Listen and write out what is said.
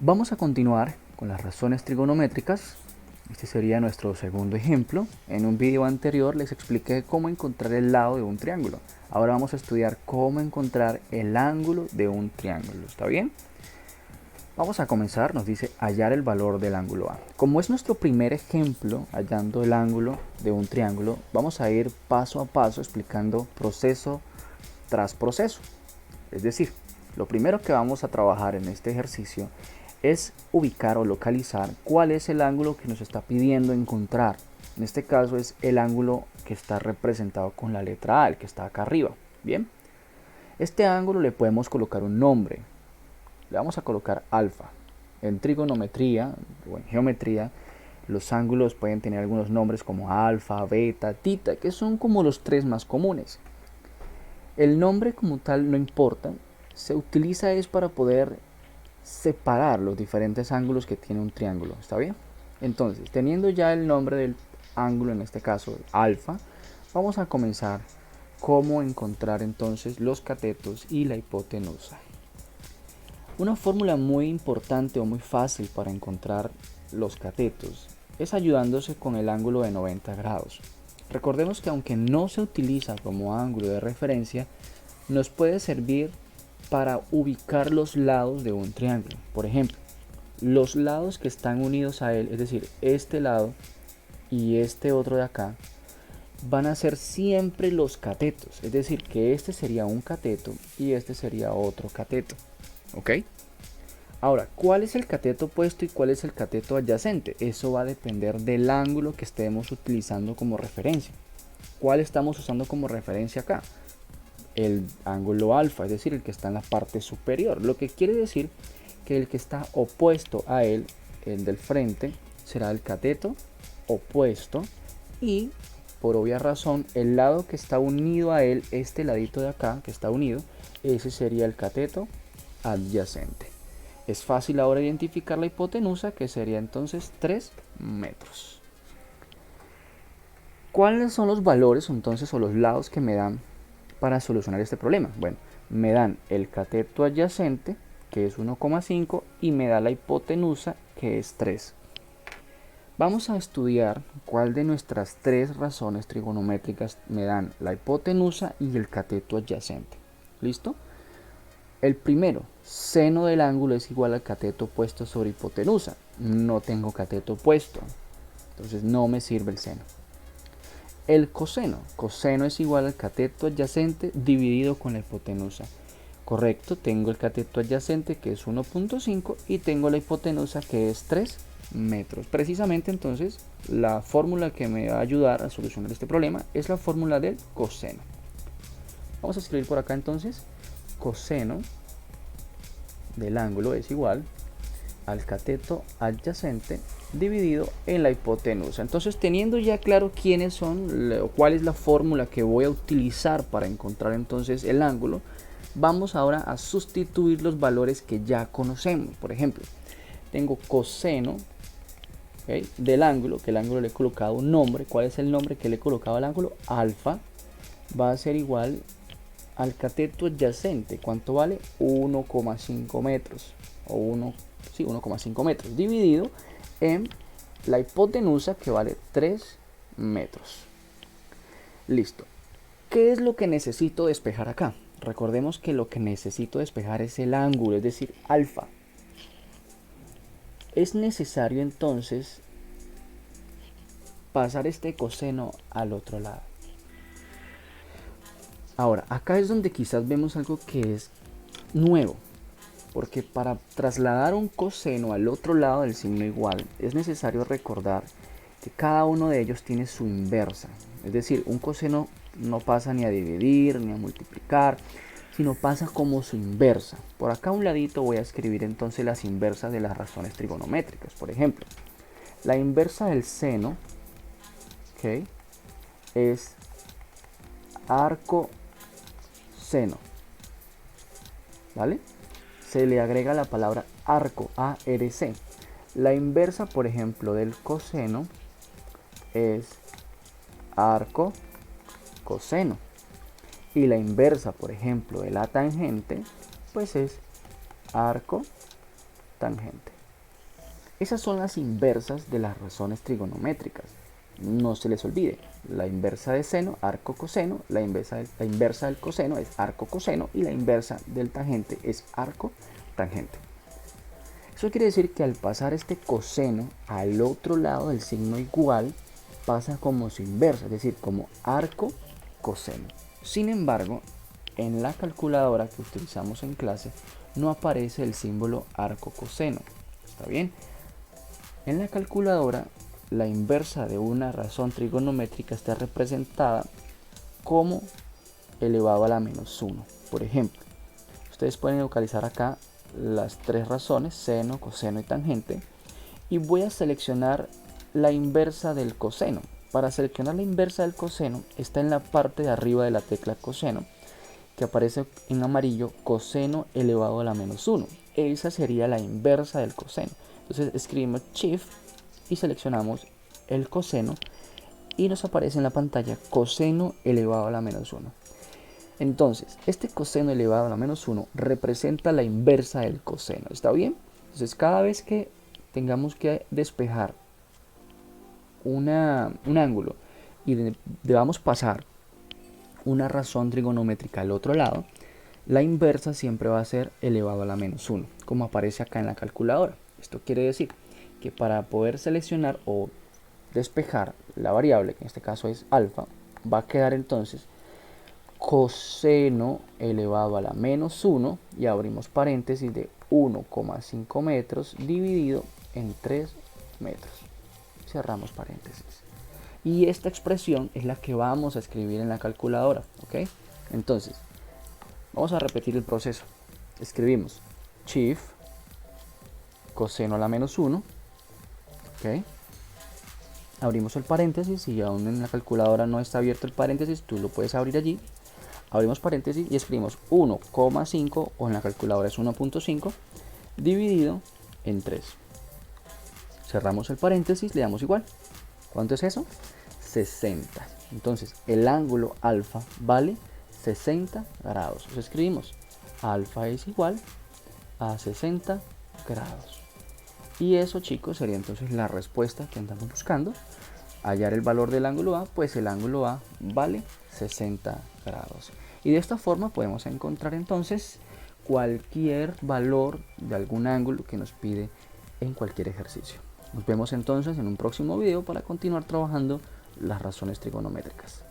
Vamos a continuar con las razones trigonométricas. Este sería nuestro segundo ejemplo. En un video anterior les expliqué cómo encontrar el lado de un triángulo. Ahora vamos a estudiar cómo encontrar el ángulo de un triángulo. ¿Está bien? Vamos a comenzar. Nos dice hallar el valor del ángulo A. Como es nuestro primer ejemplo hallando el ángulo de un triángulo, vamos a ir paso a paso explicando proceso tras proceso. Es decir, lo primero que vamos a trabajar en este ejercicio es ubicar o localizar cuál es el ángulo que nos está pidiendo encontrar. En este caso es el ángulo que está representado con la letra A, el que está acá arriba. Bien, este ángulo le podemos colocar un nombre. Le vamos a colocar alfa. En trigonometría o en geometría, los ángulos pueden tener algunos nombres como alfa, beta, tita, que son como los tres más comunes. El nombre como tal no importa, se utiliza es para poder separar los diferentes ángulos que tiene un triángulo, ¿está bien? Entonces, teniendo ya el nombre del ángulo, en este caso alfa, vamos a comenzar cómo encontrar entonces los catetos y la hipotenusa. Una fórmula muy importante o muy fácil para encontrar los catetos es ayudándose con el ángulo de 90 grados. Recordemos que aunque no se utiliza como ángulo de referencia, nos puede servir para ubicar los lados de un triángulo. Por ejemplo, los lados que están unidos a él, es decir, este lado y este otro de acá, van a ser siempre los catetos. Es decir, que este sería un cateto y este sería otro cateto. ¿Ok? Ahora, ¿cuál es el cateto opuesto y cuál es el cateto adyacente? Eso va a depender del ángulo que estemos utilizando como referencia. ¿Cuál estamos usando como referencia acá? El ángulo alfa, es decir, el que está en la parte superior. Lo que quiere decir que el que está opuesto a él, el del frente, será el cateto opuesto y, por obvia razón, el lado que está unido a él, este ladito de acá que está unido, ese sería el cateto adyacente. Es fácil ahora identificar la hipotenusa, que sería entonces 3 metros. ¿Cuáles son los valores entonces o los lados que me dan para solucionar este problema? Bueno, me dan el cateto adyacente, que es 1,5, y me da la hipotenusa, que es 3. Vamos a estudiar cuál de nuestras tres razones trigonométricas me dan la hipotenusa y el cateto adyacente. ¿Listo? El primero, seno del ángulo es igual al cateto opuesto sobre hipotenusa. No tengo cateto opuesto, entonces no me sirve el seno. El coseno es igual al cateto adyacente dividido con la hipotenusa. Correcto, tengo el cateto adyacente que es 1,5 y tengo la hipotenusa que es 3 metros. Precisamente entonces la fórmula que me va a ayudar a solucionar este problema es la fórmula del coseno. Vamos a escribir por acá entonces, coseno del ángulo es igual al cateto adyacente dividido en la hipotenusa. Entonces, teniendo ya claro quiénes son, cuál es la fórmula que voy a utilizar para encontrar entonces el ángulo, vamos ahora a sustituir los valores que ya conocemos. Por ejemplo, tengo coseno, ¿okay?, del ángulo, que el ángulo le he colocado un nombre. ¿Cuál es el nombre que le he colocado al ángulo? Alfa. Va a ser igual al cateto adyacente. ¿Cuánto vale? 1,5 metros o 1,5 metros dividido en la hipotenusa, que vale 3 metros. Listo. ¿Qué es lo que necesito despejar acá? Recordemos que lo que necesito despejar es el ángulo, es decir, alfa. Es necesario entonces pasar este coseno al otro lado. Ahora, acá es donde quizás vemos algo que es nuevo, porque para trasladar un coseno al otro lado del signo igual es necesario recordar que cada uno de ellos tiene su inversa. Es decir, un coseno no pasa ni a dividir ni a multiplicar, sino pasa como su inversa. Por acá a un ladito voy a escribir entonces las inversas de las razones trigonométricas. Por ejemplo, la inversa del seno, ¿okay?, es arco seno, ¿vale? Se le agrega la palabra arco, A-R-C. La inversa, por ejemplo, del coseno es arco coseno. Y la inversa, por ejemplo, de la tangente, pues es arco tangente. Esas son las inversas de las razones trigonométricas. No se les olvide, la inversa de seno, arco coseno, la inversa del coseno es arco coseno y la inversa del tangente es arco tangente. Eso quiere decir que al pasar este coseno al otro lado del signo igual, pasa como su inversa, es decir, como arco coseno. Sin embargo, en la calculadora que utilizamos en clase no aparece el símbolo arco coseno. ¿Está bien? En la calculadora, la inversa de una razón trigonométrica está representada como elevado a la menos 1. Por ejemplo, ustedes pueden localizar acá las tres razones, seno, coseno y tangente, y voy a seleccionar la inversa del coseno. Para seleccionar la inversa del coseno está en la parte de arriba de la tecla coseno, que aparece en amarillo, coseno elevado a la menos 1. Esa sería la inversa del coseno. Entonces escribimos Shift y seleccionamos el coseno y nos aparece en la pantalla coseno elevado a la menos 1. Entonces, este coseno elevado a la menos 1 representa la inversa del coseno. ¿Está bien? Entonces, cada vez que tengamos que despejar un ángulo y debamos pasar una razón trigonométrica al otro lado, la inversa siempre va a ser elevado a la menos 1, como aparece acá en la calculadora. Esto quiere decir que para poder seleccionar o despejar la variable, que en este caso es alfa, va a quedar entonces coseno elevado a la menos 1 y abrimos paréntesis de 1,5 metros dividido en 3 metros. Cerramos paréntesis. Y esta expresión es la que vamos a escribir en la calculadora, ¿ok? Entonces, vamos a repetir el proceso. Escribimos Shift, coseno a la menos 1, ¿ok? Abrimos el paréntesis y aún en la calculadora no está abierto el paréntesis, tú lo puedes abrir allí. Abrimos paréntesis y escribimos 1,5 o en la calculadora es 1,5 dividido en 3. Cerramos el paréntesis, le damos igual. ¿Cuánto es eso? 60. Entonces el ángulo alfa vale 60 grados. Entonces escribimos alfa es igual a 60 grados. Y eso, chicos, sería entonces la respuesta que andamos buscando. Hallar el valor del ángulo A, pues el ángulo A vale 60 grados. Y de esta forma podemos encontrar entonces cualquier valor de algún ángulo que nos pide en cualquier ejercicio. Nos vemos entonces en un próximo video para continuar trabajando las razones trigonométricas.